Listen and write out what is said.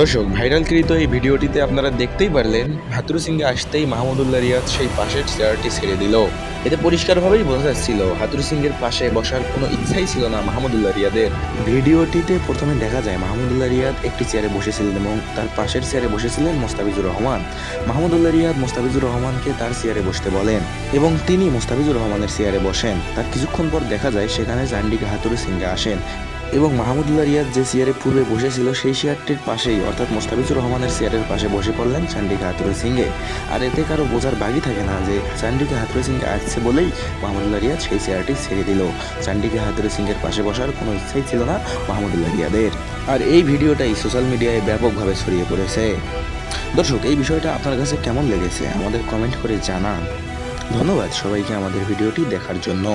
দর্শক, ভাইরালকৃত এই ভিডিওটিতে আপনারা দেখতেই পারলেন হাথুরু সিংহে আসতেই মাহমুদুল্লাহ রিয়াদ সেই পাশের চেয়ারটি ছেড়ে দিল। এতে পরিষ্কারভাবেই বোঝা যাচ্ছিল হাথুরু সিংহের পাশে বসার কোনো ইচ্ছাই ছিল না মাহমুদুল্লাহ রিয়াদের। ভিডিওটিতে প্রথমে দেখা যায় মাহমুদুল্লাহ রিয়াদ একটি চেয়ারে বসেছিলেন এবং তার পাশের চেয়ারে বসেছিলেন মোস্তাফিজুর রহমান। মাহমুদুল্লাহ রিয়াদ মোস্তাফিজুর রহমানকে তার চেয়ারে বসতে বলেন এবং তিনি মোস্তাফিজুর রহমানের চেয়ারে বসেন। তার কিছুক্ষণ পর দেখা যায় সেখানে চান্ডিকা হাথুরু সিংহে আসেন এবং মাহমুদুল্লাহ রিয়াদ যে চেয়ারে পূর্বে বসেছিল সেই চেয়ারটির পাশেই অর্থাৎ মোস্তাফিজুর রহমানের চেয়ারের পাশে বসে পড়লেন চান্ডিকা হাথুরু সিংহে। আর এতে কারো বোঝার বাকি থাকে না যে চান্ডিকা হাথুরু সিংহে আসছে বলেই মাহমুদুল্লাহ রিয়াদ সেই চেয়ারটি ছেড়ে দিল। চান্ডিকা হাথুরু সিংহের পাশে বসার কোনো ইচ্ছাই ছিল না মাহমুদুল্লাহ রিয়াদের। আর এই ভিডিওটাই সোশ্যাল মিডিয়ায় ব্যাপকভাবে ছড়িয়ে পড়েছে। দর্শক, এই বিষয়টা আপনার কাছে কেমন লেগেছে আমাদের কমেন্ট করে জানান। ধন্যবাদ সবাইকে আমাদের ভিডিওটি দেখার জন্য।